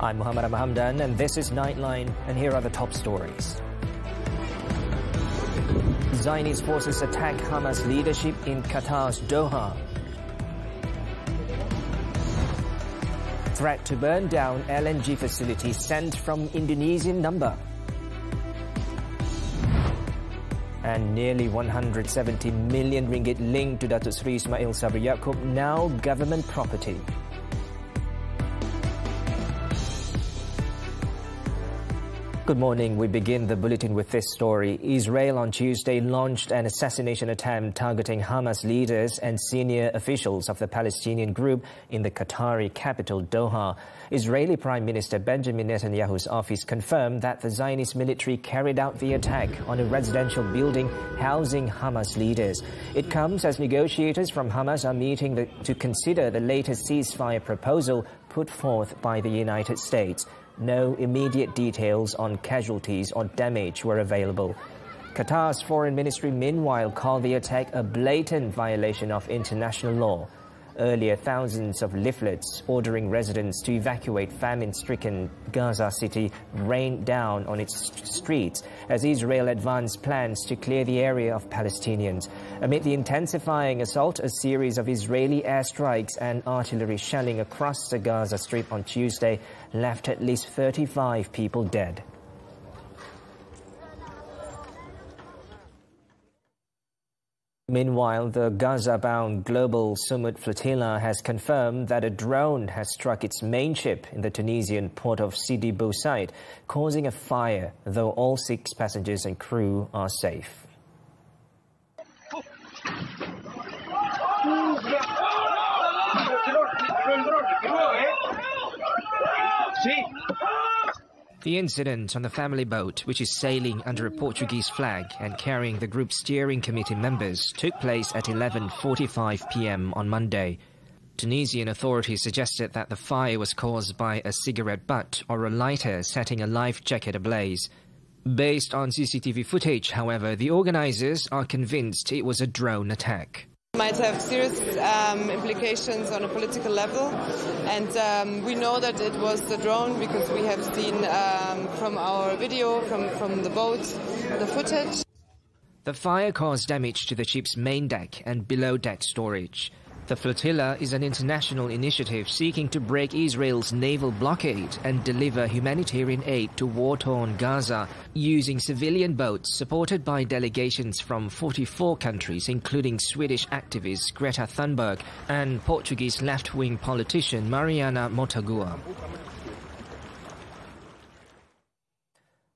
I'm Muhammed Hamdan, and this is Nightline, and here are the top stories. Zionist forces attack Hamas leadership in Qatar's Doha. Threat to burn down LNG facility sent from Indonesian number. And nearly 170 million ringgit linked to Datuk Seri Ismail Sabri Yaakob, now government property. Good morning. We begin the bulletin with this story. Israel on Tuesday launched an assassination attempt targeting Hamas leaders and senior officials of the Palestinian group in the Qatari capital Doha. Israeli Prime Minister Benjamin Netanyahu's office confirmed that the Zionist military carried out the attack on a residential building housing Hamas leaders. It comes as negotiators from Hamas are meeting to consider the latest ceasefire proposal put forth by the United States. No immediate details on casualties or damage were available. Qatar's foreign ministry meanwhile called the attack a blatant violation of international law. Earlier, thousands of leaflets ordering residents to evacuate famine-stricken Gaza City rained down on its streets as Israel advanced plans to clear the area of Palestinians. Amid the intensifying assault, a series of Israeli airstrikes and artillery shelling across the Gaza Strip on Tuesday left at least 35 people dead. Meanwhile, the Gaza-bound global Sumud flotilla has confirmed that a drone has struck its main ship in the Tunisian port of Sidi Bou Said, causing a fire, though all 6 passengers and crew are safe. The incident on the family boat, which is sailing under a Portuguese flag and carrying the group's steering committee members, took place at 11:45 p.m. on Monday. Tunisian authorities suggested that the fire was caused by a cigarette butt or a lighter setting a life jacket ablaze. Based on CCTV footage, however, the organizers are convinced it was a drone attack. Might have serious implications on a political level, and we know that it was the drone because we have seen from our video, from the boat, the footage. The fire caused damage to the ship's main deck and below-deck storage. The flotilla is an international initiative seeking to break Israel's naval blockade and deliver humanitarian aid to war-torn Gaza using civilian boats supported by delegations from 44 countries, including Swedish activist Greta Thunberg and Portuguese left-wing politician Mariana Mortágua.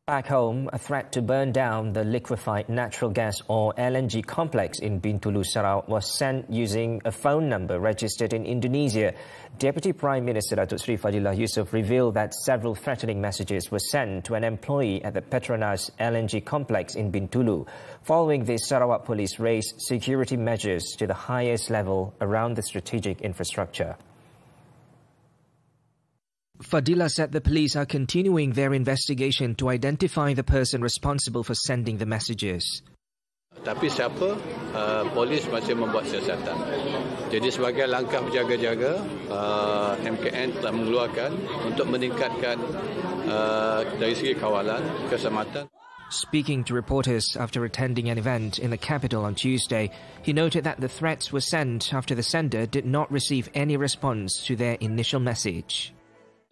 Back home, a threat to burn down the liquefied natural gas or LNG complex in Bintulu, Sarawak was sent using a phone number registered in Indonesia. Deputy Prime Minister Datuk Seri Fadilah Yusof revealed that several threatening messages were sent to an employee at the Petronas LNG complex in Bintulu. Following this, Sarawak police raised security measures to the highest level around the strategic infrastructure. Fadilah said the police are continuing their investigation to identify the person responsible for sending the messages. Tapi siapa, polis masih membuat siasatan. Jadi sebagai langkah berjaga-jaga, MKN telah mengeluarkan untuk meningkatkan dari segi kawalan, keselamatan. Speaking to reporters after attending an event in the capital on Tuesday, he noted that the threats were sent after the sender did not receive any response to their initial message.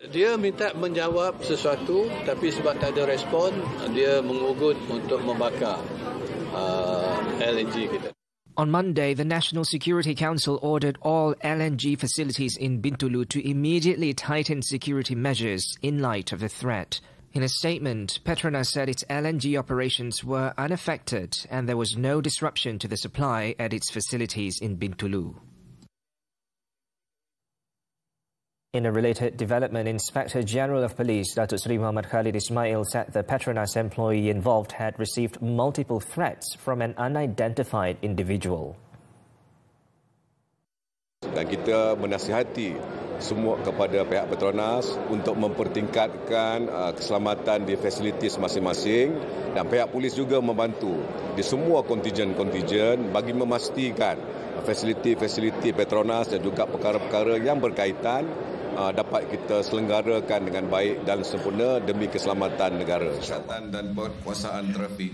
Dia minta menjawab sesuatu, tapi sebab tak ada respon, dia mengugut untuk membakar LNG kita. On Monday, the National Security Council ordered all LNG facilities in Bintulu to immediately tighten security measures in light of the threat. In a statement, Petronas said its LNG operations were unaffected and there was no disruption to the supply at its facilities in Bintulu. In a related development, Inspector General of Police Datuk Seri Muhammad Khalid Ismail said the Petronas employee involved had received multiple threats from an unidentified individual. Dan kita menasihati semua kepada pihak Petronas untuk mempertingkatkan keselamatan di fasilitis masing-masing, dan pihak polis juga membantu di semua kontijen-kontijen bagi memastikan fasiliti-fasiliti Petronas dan juga perkara-perkara yang berkaitan dapat kita selenggarakan dengan baik dan sempurna demi keselamatan negara. Kesihatan dan penguasaan trafik.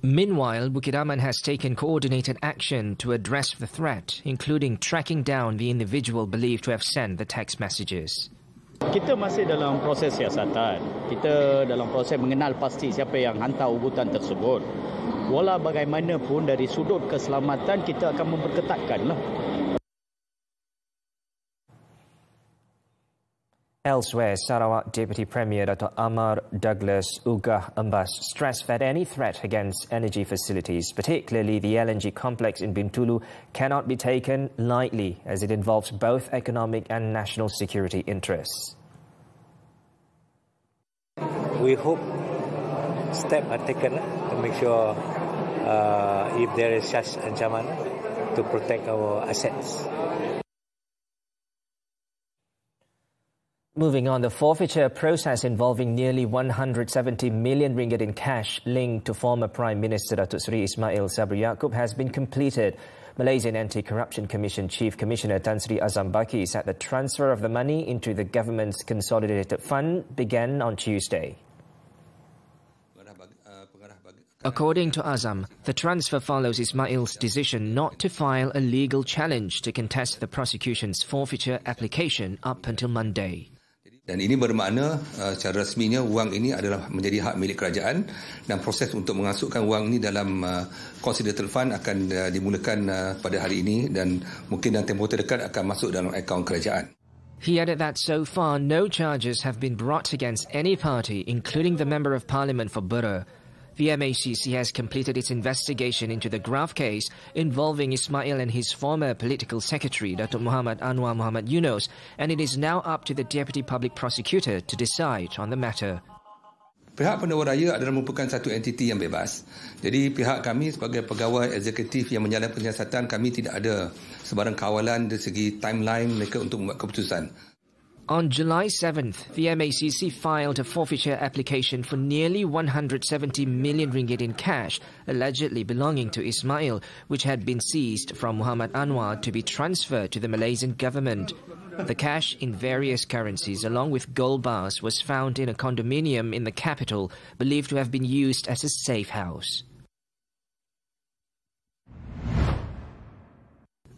Meanwhile, Bukit Aman has taken coordinated action to address the threat, including tracking down the individual believed to have sent the text messages. Kita masih dalam proses siasatan. Kita dalam proses mengenal pasti siapa yang hantar ugutan tersebut. Walau bagaimanapun dari sudut keselamatan kita akan memperketatkanlah. Elsewhere, Sarawak Deputy Premier Dr. Amar Douglas Ugah Embas stressed that any threat against energy facilities, particularly the LNG complex in Bintulu, cannot be taken lightly as it involves both economic and national security interests. We hope steps are taken to make sure if there is such ancaman to protect our assets. Moving on, the forfeiture process involving nearly 170 million ringgit in cash linked to former Prime Minister Datuk Seri Ismail Sabri Yaakob has been completed. Malaysian Anti-Corruption Commission Chief Commissioner Tan Sri Azam Baki said the transfer of the money into the government's consolidated fund began on Tuesday. According to Azam, the transfer follows Ismail's decision not to file a legal challenge to contest the prosecution's forfeiture application up until Monday. Dan ini bermakna secara rasminya wang ini adalah menjadi hak milik kerajaan dan proses untuk mengasukkan wang ini dalam consolidated fund akan dimulakan pada hari ini dan mungkin dalam tempoh terdekat akan masuk dalam akaun kerajaan. He added that so far no charges have been brought against any party, including the Member of Parliament for Bura. The MACC has completed its investigation into the grave case involving Ismail and his former political secretary, Dr. Muhammad Anwar Muhammad Yunus, and it is now up to the Deputy Public Prosecutor to decide on the matter. Pihak Pendawa Raya adalah merupakan satu entiti yang bebas. Jadi pihak kami sebagai pegawai eksekutif yang menjalankan penyiasatan, kami tidak ada sebarang kawalan dari segi timeline mereka untuk membuat keputusan. On July 7th, the MACC filed a forfeiture application for nearly 170 million ringgit in cash, allegedly belonging to Ismail, which had been seized from Muhammad Anwar to be transferred to the Malaysian government. The cash in various currencies, along with gold bars, was found in a condominium in the capital, believed to have been used as a safe house.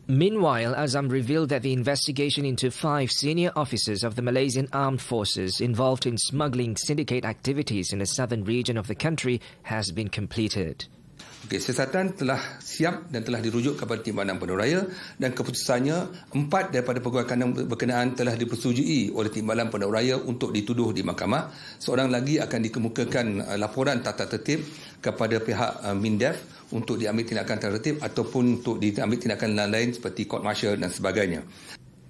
Meanwhile, Azam revealed that the investigation into 5 senior officers of the Malaysian Armed Forces involved in smuggling syndicate activities in the southern region of the country has been completed. Siasatan telah siap dan telah dirujuk kepada Timbalan Pendawa Raya dan keputusannya 4 daripada pegawai berkenaan telah dipersetujui oleh Timbalan Pendawa Raya untuk dituduh di mahkamah. Seorang lagi akan dikemukakan laporan tata tertib kepada pihak MINDEF untuk diambil tindakan tertib ataupun untuk diambil tindakan lain seperti court martial dan sebagainya.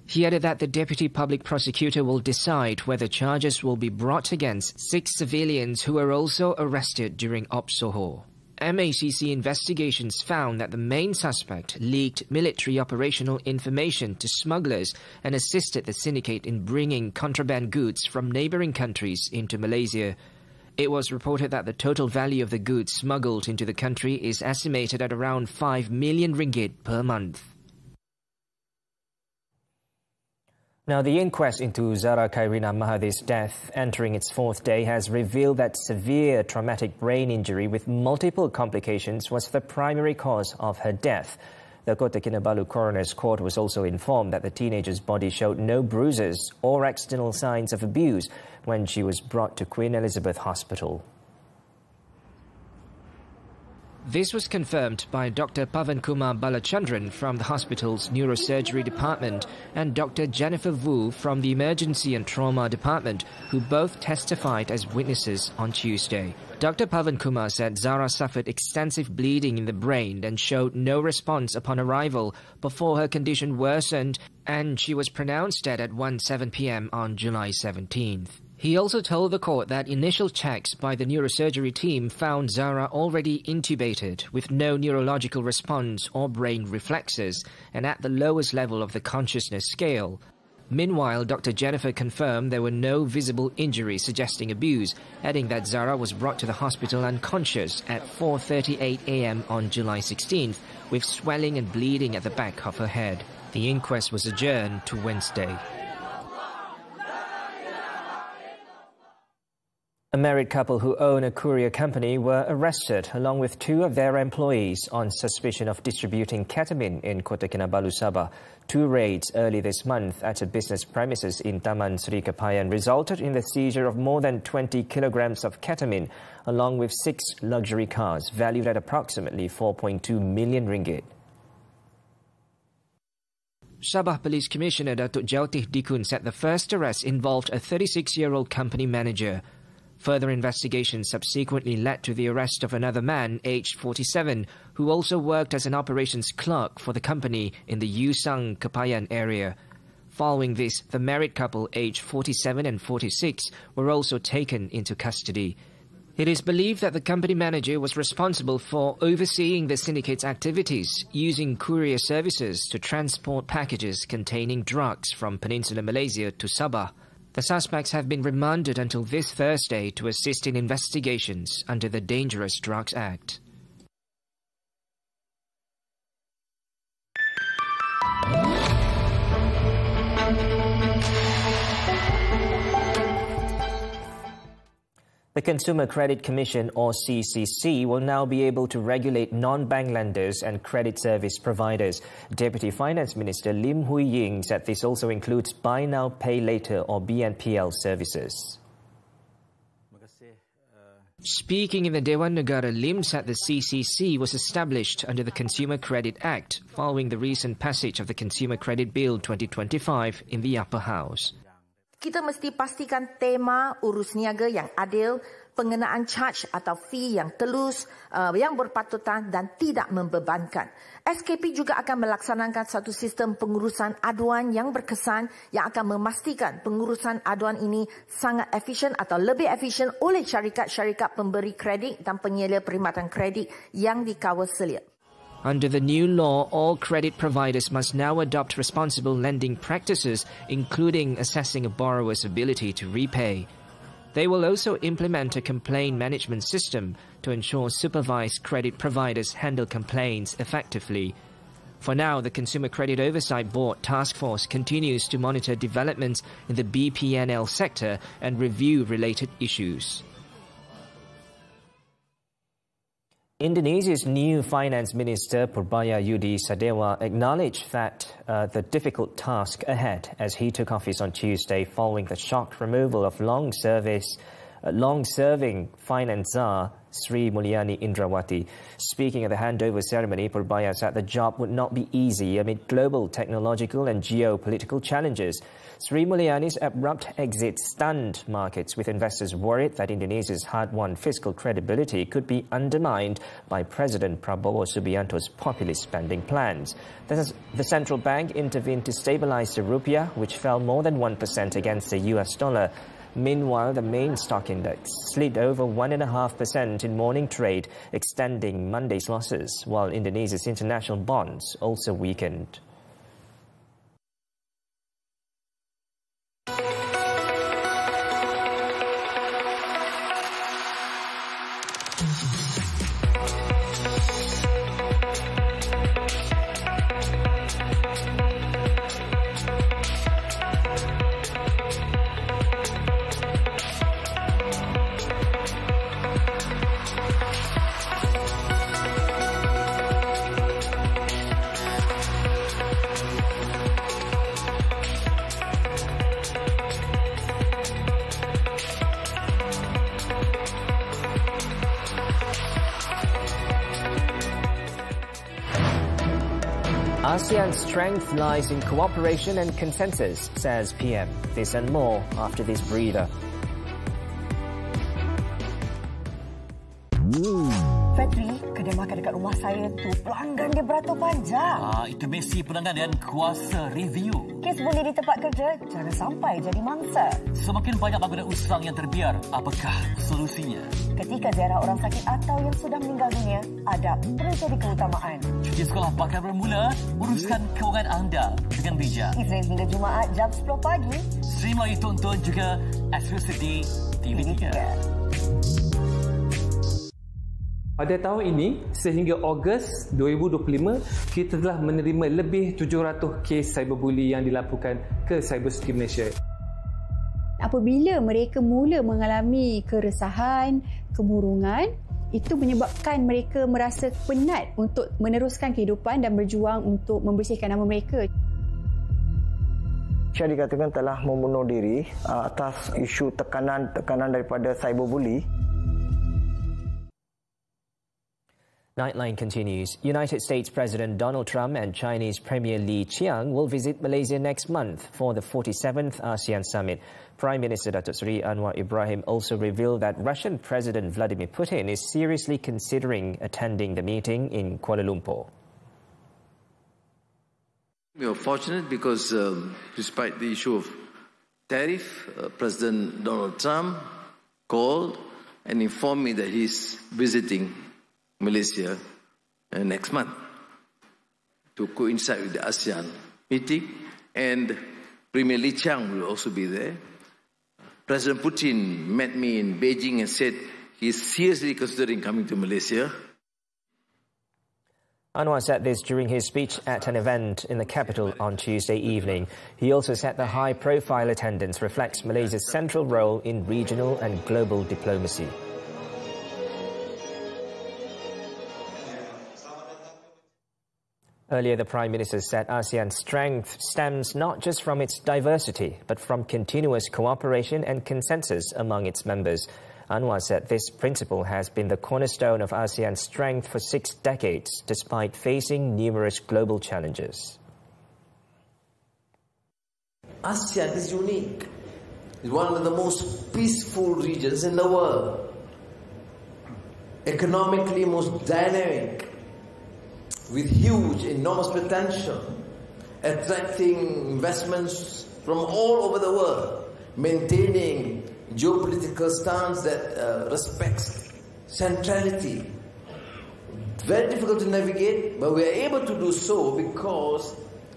He added that the Deputy Public Prosecutor will decide whether charges will be brought against 6 civilians who were also arrested during Op Soho. MACC investigations found that the main suspect leaked military operational information to smugglers and assisted the syndicate in bringing contraband goods from neighboring countries into Malaysia. It was reported that the total value of the goods smuggled into the country is estimated at around 5 million ringgit per month. Now, the inquest into Zara Khairina Mahathir's death, entering its 4th day, has revealed that severe traumatic brain injury with multiple complications was the primary cause of her death. The Kota Kinabalu Coroner's Court was also informed that the teenager's body showed no bruises or external signs of abuse when she was brought to Queen Elizabeth Hospital. This was confirmed by Dr. Pavan Kumar Balachandran from the hospital's neurosurgery department and Dr. Jennifer Wu from the emergency and trauma department, who both testified as witnesses on Tuesday. Dr. Pavan Kumar said Zara suffered extensive bleeding in the brain and showed no response upon arrival before her condition worsened, and she was pronounced dead at 1:07 p.m. on July 17th. He also told the court that initial checks by the neurosurgery team found Zara already intubated with no neurological response or brain reflexes and at the lowest level of the consciousness scale. Meanwhile, Dr. Jennifer confirmed there were no visible injuries suggesting abuse, adding that Zara was brought to the hospital unconscious at 4:38 a.m. on July 16th with swelling and bleeding at the back of her head. The inquest was adjourned to Wednesday. A married couple who own a courier company were arrested along with 2 of their employees on suspicion of distributing ketamine in Kota Kinabalu, Sabah. 2 raids early this month at a business premises in Taman Sri Kepayan resulted in the seizure of more than 20 kilograms of ketamine along with 6 luxury cars valued at approximately 4.2 million ringgit. Sabah Police Commissioner Datuk Jautih Dikun said the first arrest involved a 36-year-old company manager. Further investigation subsequently led to the arrest of another man, aged 47, who also worked as an operations clerk for the company in the Yusang Kepayan area. Following this, the married couple, aged 47 and 46, were also taken into custody. It is believed that the company manager was responsible for overseeing the syndicate's activities, using courier services to transport packages containing drugs from Peninsular Malaysia to Sabah. The suspects have been remanded until this Thursday to assist in investigations under the Dangerous Drugs Act. The Consumer Credit Commission, or CCC, will now be able to regulate non-bank lenders and credit service providers. Deputy Finance Minister Lim Hui Ying said this also includes Buy Now, Pay Later or BNPL services. Speaking in the Dewan Negara, Lim said the CCC was established under the Consumer Credit Act following the recent passage of the Consumer Credit Bill 2025 in the Upper House. Kita mesti pastikan tema urus niaga yang adil, pengenaan charge atau fee yang telus, yang berpatutan dan tidak membebankan. SKP juga akan melaksanakan satu sistem pengurusan aduan yang berkesan yang akan memastikan pengurusan aduan ini sangat efisien atau lebih efisien oleh syarikat-syarikat pemberi kredit dan penyelia perkhidmatan kredit yang dikawal selia. Under the new law, all credit providers must now adopt responsible lending practices, including assessing a borrower's ability to repay. They will also implement a complaint management system to ensure supervised credit providers handle complaints effectively. For now, the Consumer Credit Oversight Board Task Force continues to monitor developments in the BPNL sector and review related issues. Indonesia's new Finance Minister Purbaya Yudi Sadewa acknowledged that the difficult task ahead as he took office on Tuesday following the shock removal of long-serving finance czar Sri Mulyani Indrawati. Speaking at the handover ceremony, Purbaya said the job would not be easy amid global technological and geopolitical challenges. Sri Mulyani's abrupt exit stunned markets, with investors worried that Indonesia's hard-won fiscal credibility could be undermined by President Prabowo Subianto's populist spending plans. The central bank intervened to stabilize the rupiah, which fell more than 1% against the US dollar. Meanwhile, the main stock index slid over 1.5% in morning trade, extending Monday's losses, while Indonesia's international bonds also weakened. ASEAN's strength lies in cooperation and consensus, says PM. This and more after this breather. Fetri, kedai makan dekat rumah saya tu pelanggan dia beratur panjang. Itu mesti pelanggan dengan kuasa review. Kes boleh di tempat kerja, jangan sampai jadi mangsa. Semakin banyak bangunan usang yang terbiar, apakah solusinya? Ketika ziarah orang sakit atau yang sudah meninggal dunia, adab perlu jadi keutamaan. Cuti sekolah bakal bermula, uruskan kewangan anda dengan bijak. Isnin hingga Jumaat jam 10 pagi. Stream lagi tonton juga eksklusif di TV3. Pada tahun ini, sehingga Ogos 2025, kita telah menerima lebih 700 kes cyberbully yang dilaporkan ke Cybersecurity Malaysia. Apabila mereka mula mengalami keresahan, kemurungan, itu menyebabkan mereka merasa penat untuk meneruskan kehidupan dan berjuang untuk membersihkan nama mereka. Syah dikatakan telah membunuh diri atas isu tekanan daripada cyberbully. Nightline continues. United States President Donald Trump and Chinese Premier Li Qiang will visit Malaysia next month for the 47th ASEAN Summit. Prime Minister Datuk Seri Anwar Ibrahim also revealed that Russian President Vladimir Putin is seriously considering attending the meeting in Kuala Lumpur. We are fortunate because despite the issue of tariff, President Donald Trump called and informed me that he's visiting Malaysia next month to coincide with the ASEAN meeting, and Premier Li Qiang will also be there. President Putin met me in Beijing and said he's seriously considering coming to Malaysia. Anwar said this during his speech at an event in the capital on Tuesday evening. He also said the high-profile attendance reflects Malaysia's central role in regional and global diplomacy. Earlier, the Prime Minister said ASEAN's strength stems not just from its diversity, but from continuous cooperation and consensus among its members. Anwar said this principle has been the cornerstone of ASEAN's strength for 6 decades, despite facing numerous global challenges. ASEAN is unique. It's one of the most peaceful regions in the world. Economically most dynamic, with huge, enormous potential, attracting investments from all over the world, maintaining geopolitical stance that respects centrality. Very difficult to navigate, but we are able to do so because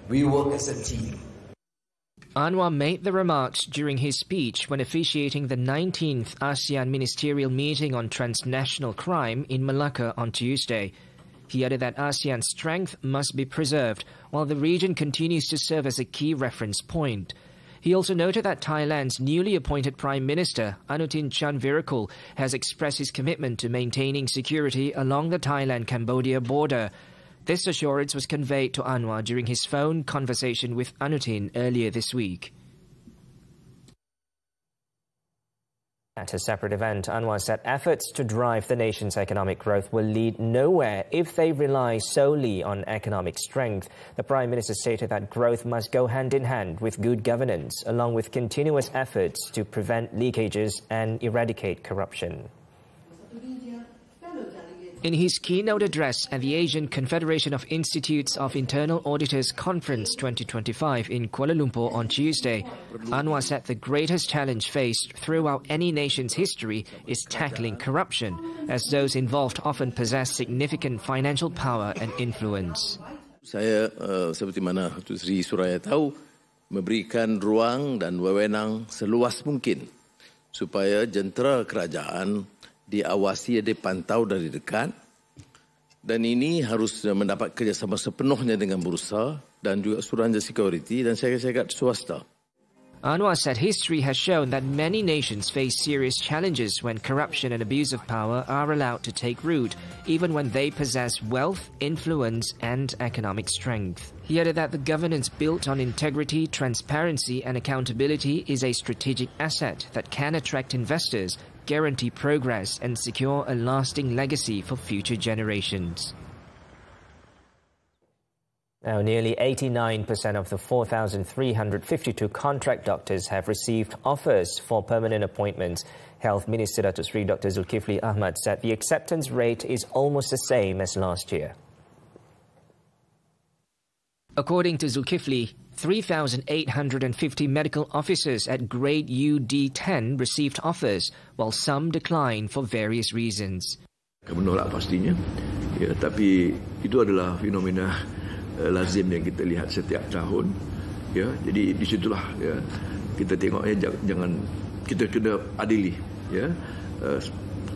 we work as a team. Anwar made the remarks during his speech when officiating the 19th ASEAN Ministerial Meeting on Transnational Crime in Malacca on Tuesday. He added that ASEAN's strength must be preserved, while the region continues to serve as a key reference point. He also noted that Thailand's newly appointed Prime Minister, Anutin Chanvirakul, has expressed his commitment to maintaining security along the Thailand-Cambodia border. This assurance was conveyed to Anwar during his phone conversation with Anutin earlier this week. At a separate event, Anwar said efforts to drive the nation's economic growth will lead nowhere if they rely solely on economic strength. The Prime Minister stated that growth must go hand in hand with good governance, along with continuous efforts to prevent leakages and eradicate corruption. In his keynote address at the Asian Confederation of Institutes of Internal Auditors Conference 2025 in Kuala Lumpur on Tuesday, Anwar said the greatest challenge faced throughout any nation's history is tackling corruption, as those involved often possess significant financial power and influence. Saya seperti mana Datuk Seri Suraya tahu, memberikan ruang dan wewenang seluas mungkin supaya jentera kerajaan diawasi, dipantau dari dekat, dan ini harus mendapat kerjasama sepenuhnya dengan bursa dan juga suruhanjaya security dan syarikat swasta. Anwar said history has shown that many nations face serious challenges when corruption and abuse of power are allowed to take root, even when they possess wealth, influence and economic strength. He added that the governance built on integrity, transparency and accountability is a strategic asset that can attract investors, guarantee progress and secure a lasting legacy for future generations. Now, nearly 89% of the 4,352 contract doctors have received offers for permanent appointments. Health Minister Datuk Seri Dr. Zulkifli Ahmad said the acceptance rate is almost the same as last year. According to Zulkifli, 3,850 medical officers at grade UD10 received offers, while some declined for various reasons. Menolak pastinya, ya, tapi itu adalah fenomena lazim yang kita lihat setiap tahun, ya. Jadi di situlah, ya, kita tengok, ya, jangan kita kena adili, ya.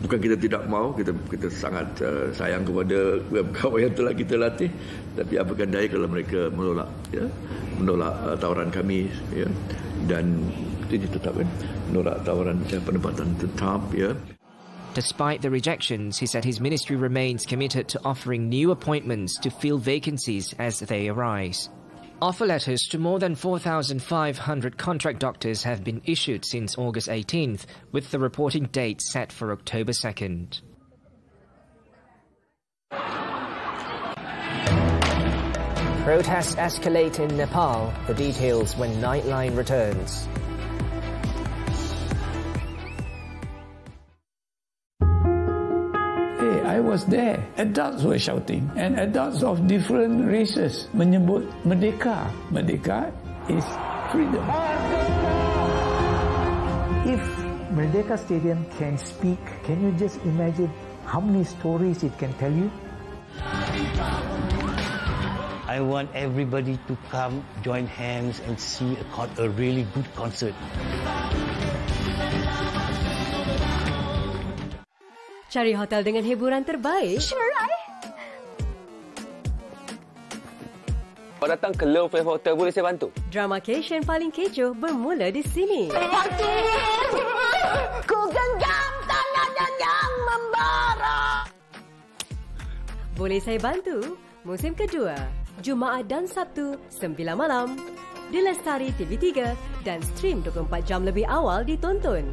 bukan kita tidak mahu, kita sangat sayang kepada kawan yang telah kita latih, tapi apakan daya kalau mereka menolak, ya, menolak tawaran kami, ya, dan ini tetap menolak tawaran penempatan tetap, ya. Despite the rejections, he said his ministry remains committed to offering new appointments to fill vacancies as they arise. Offer letters to more than 4,500 contract doctors have been issued since August 18th, with the reporting date set for October 2nd. Protests escalate in Nepal. The details when Nightline returns. I was there. Adults were shouting, and adults of different races menyebut merdeka. Merdeka is freedom. If Merdeka Stadium can speak, can you just imagine how many stories it can tell you? I want everybody to come, join hands and see a really good concert. Cari hotel dengan hiburan terbaik. Sure, Kalau datang ke Love Fair Hotel, boleh saya bantu? Dramacation paling kecoh bermula di sini. Ku genggam tangan yang membara. Boleh saya bantu? Musim kedua, Jumaat dan Sabtu, 9 malam. Di Lestari TV3 dan stream 24 jam lebih awal ditonton.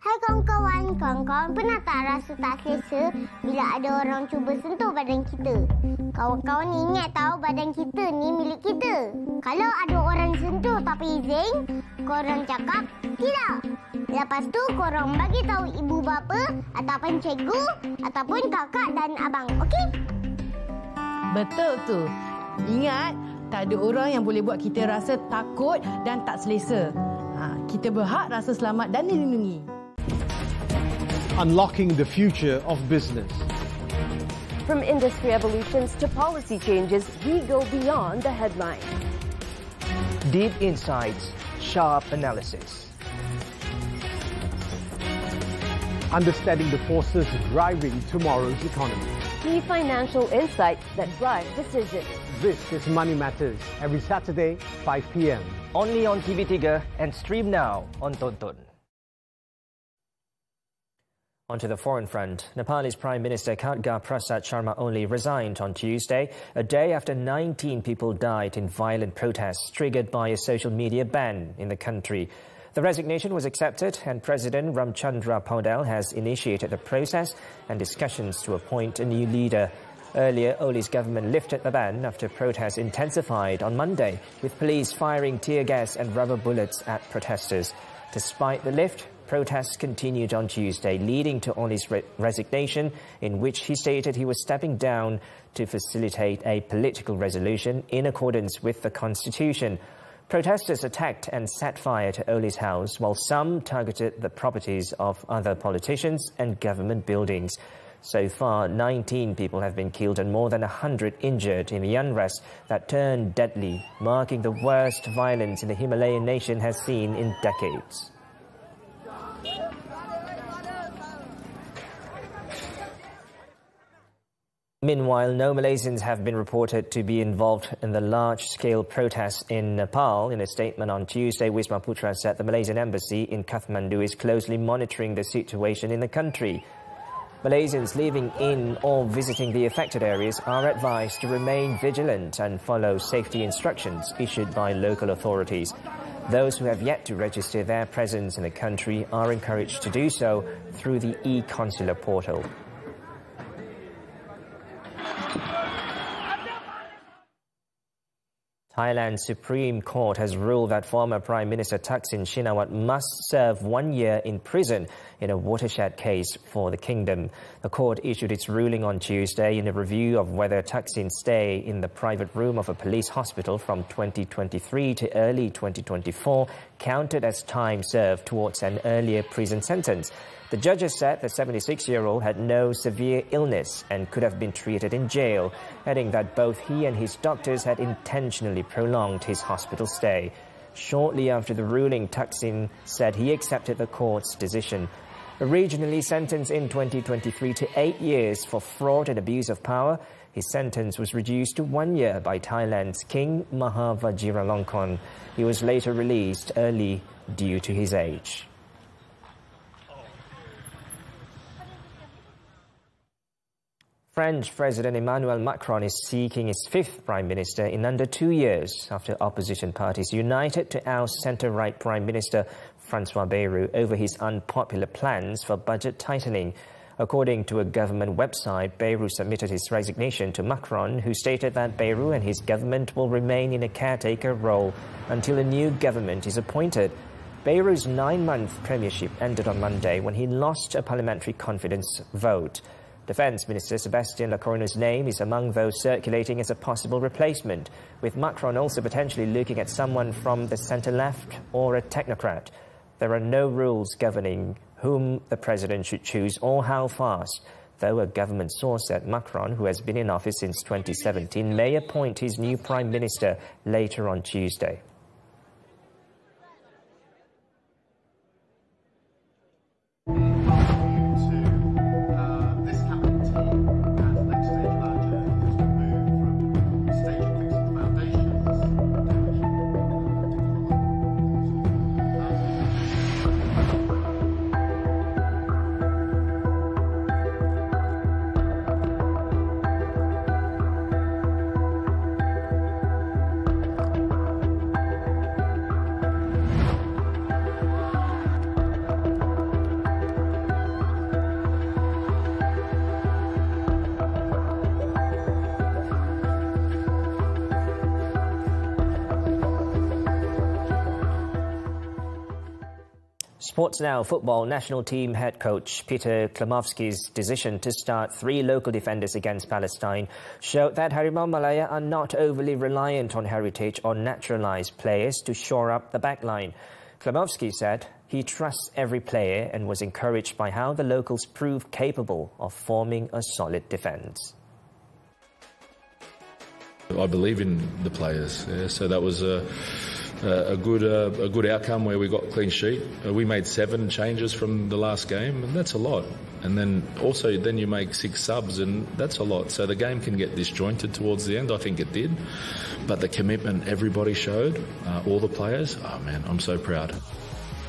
Hai kawan-kawan pernah tak rasa tak selesa bila ada orang cuba sentuh badan kita? Kawan-kawan ingat tahu badan kita ni milik kita. Kalau ada orang sentuh tapi izin, korang cakap tidak. Lepas tu korang bagi tahu ibu bapa ataupun cikgu ataupun kakak dan abang, okey? Betul tu. Ingat, tak ada orang yang boleh buat kita rasa takut dan tak selesa. Kita berhak rasa selamat dan dilindungi. Unlocking the future of business. From industry evolutions to policy changes, we go beyond the headline. Deep insights, sharp analysis. Understanding the forces driving tomorrow's economy. Key financial insights that drive decisions. This is Money Matters, every Saturday, 5 p.m. Only on TV3 and stream now on Tonton. Onto the foreign front. Nepalese Prime Minister Khadga Prasad Sharma Oli resigned on Tuesday, a day after 19 people died in violent protests triggered by a social media ban in the country. The resignation was accepted, and President Ramchandra Paudel has initiated the process and discussions to appoint a new leader. Earlier, Oli's government lifted the ban after protests intensified on Monday, with police firing tear gas and rubber bullets at protesters. Despite the lift, protests continued on Tuesday, leading to Oli's resignation, in which he stated he was stepping down to facilitate a political resolution in accordance with the constitution. Protesters attacked and set fire to Oli's house, while some targeted the properties of other politicians and government buildings. So far, 19 people have been killed and more than 100 injured in the unrest that turned deadly, marking the worst violence in the Himalayan nation has seen in decades. Meanwhile, no Malaysians have been reported to be involved in the large-scale protests in Nepal. In a statement on Tuesday, Wisma Putra said the Malaysian embassy in Kathmandu is closely monitoring the situation in the country. Malaysians living in or visiting the affected areas are advised to remain vigilant and follow safety instructions issued by local authorities. Those who have yet to register their presence in the country are encouraged to do so through the e-consular portal. Thailand's Supreme Court has ruled that former Prime Minister Thaksin Shinawatra must serve 1 year in prison in a watershed case for the kingdom. The court issued its ruling on Tuesday in a review of whether Thaksin's stay in the private room of a police hospital from 2023 to early 2024 counted as time served towards an earlier prison sentence. The judges said the 76-year-old had no severe illness and could have been treated in jail, adding that both he and his doctors had intentionally prolonged his hospital stay. Shortly after the ruling, Thaksin said he accepted the court's decision. Originally sentenced in 2023 to 8 years for fraud and abuse of power, his sentence was reduced to 1 year by Thailand's King Maha Vajiralongkorn. He was later released early due to his age. French President Emmanuel Macron is seeking his 5th Prime Minister in under 2 years after opposition parties united to oust centre-right Prime Minister François Bayrou over his unpopular plans for budget tightening. According to a government website, Bayrou submitted his resignation to Macron, who stated that Bayrou and his government will remain in a caretaker role until a new government is appointed. Bayrou's 9-month premiership ended on Monday when he lost a parliamentary confidence vote. Defence Minister Sébastien Lecornu's name is among those circulating as a possible replacement, with Macron also potentially looking at someone from the centre-left or a technocrat. There are no rules governing whom the president should choose or how fast, though a government source said Macron, who has been in office since 2017, may appoint his new prime minister later on Tuesday. Sports now. Football national team head coach Peter Klimovsky's decision to start 3 local defenders against Palestine showed that Harimau Malaya are not overly reliant on heritage or naturalised players to shore up the backline. Klimovsky said he trusts every player and was encouraged by how the locals proved capable of forming a solid defence. I believe in the players, so that was a good outcome where we got clean sheet. We made 7 changes from the last game, and that's a lot. And then you make 6 subs, and that's a lot. So the game can get disjointed towards the end. I think it did, but the commitment everybody showed, all the players, oh man, I'm so proud.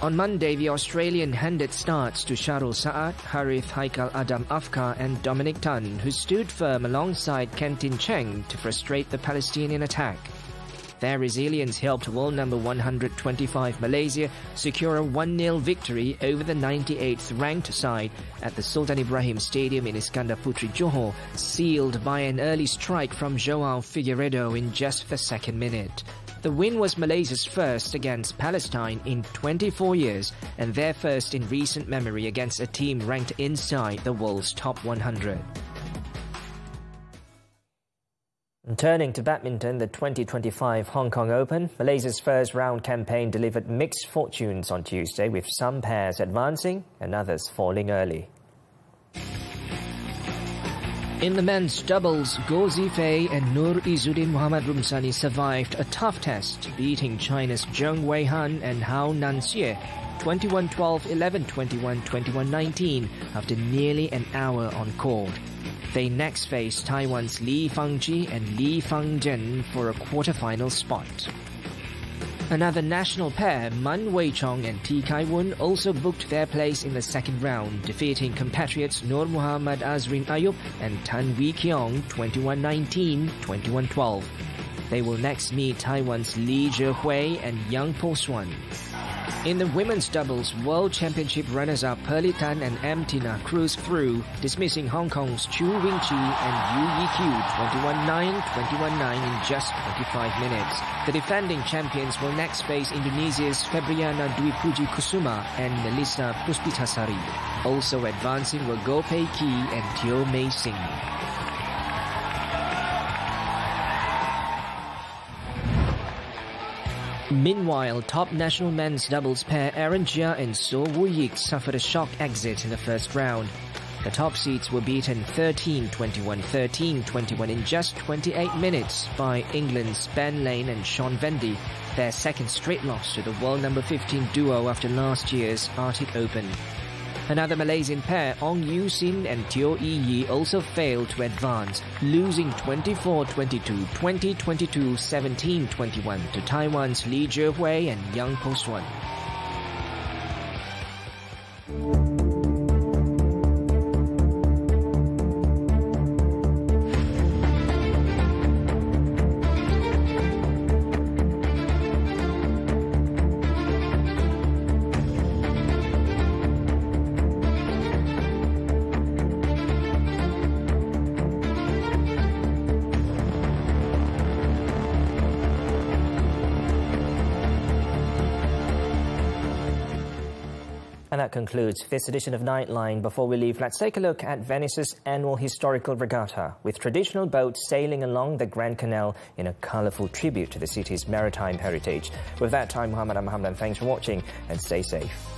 On Monday, the Australian handed starts to Sharul Saad, Harith Haikal Adam Afkar and Dominic Tan, who stood firm alongside Kentin Cheng to frustrate the Palestinian attack. Their resilience helped world number 125 Malaysia secure a 1-0 victory over the 98th ranked side at the Sultan Ibrahim Stadium in Iskandar Putri, Johor, sealed by an early strike from Joao Figueiredo in just the 2nd minute. The win was Malaysia's first against Palestine in 24 years and their first in recent memory against a team ranked inside the world's top 100. And turning to badminton, the 2025 Hong Kong Open, Malaysia's first round campaign delivered mixed fortunes on Tuesday, with some pairs advancing and others falling early. In the men's doubles, Goh Zifei and Nur Izzuddin Muhammad Rumsani survived a tough test, beating China's Zheng Weihan and Hao Nanxie 21-12, 11-21, 21-19 after nearly an hour on court. They next face Taiwan's Li Fangji and Li Fangzhen for a quarter-final spot. Another national pair, Man Weichong and T Kai-Wun, also booked their place in the second round, defeating compatriots Nur Muhammad Azrin Ayub and Tan Wee Keong 21-19, 21-12. They will next meet Taiwan's Li Zhehui and Yang Po-Swan. In the women's doubles, World Championship runners-up Pearly Tan and M. Tina cruised through, dismissing Hong Kong's Chu Wing-chi and Yu Yi-Kyu 21-9, 21-9 in just 25 minutes. The defending champions will next face Indonesia's Febriana Dwi Puji Kusuma and Melissa Puspitasari. Also advancing were Goh Pei Ki and Teo Mei Sing. Meanwhile, top national men's doubles pair Aaron Jia and So Woo-yik suffered a shock exit in the first round. The top seeds were beaten 13-21, 13-21 in just 28 minutes by England's Ben Lane and Sean Vendy, their second straight loss to the world number 15 duo after last year's Arctic Open. Another Malaysian pair, Ong Yu Sin and Teo Yi Yi, also failed to advance, losing 24-22, 20-22, 17-21 to Taiwan's Lee Zhehui and Yang Po-Suan. And that concludes this edition of Nightline. Before we leave, let's take a look at Venice's annual historical regatta, with traditional boats sailing along the Grand Canal in a colourful tribute to the city's maritime heritage. With that, I'm Muhammed and Hamdan. Thanks for watching and stay safe.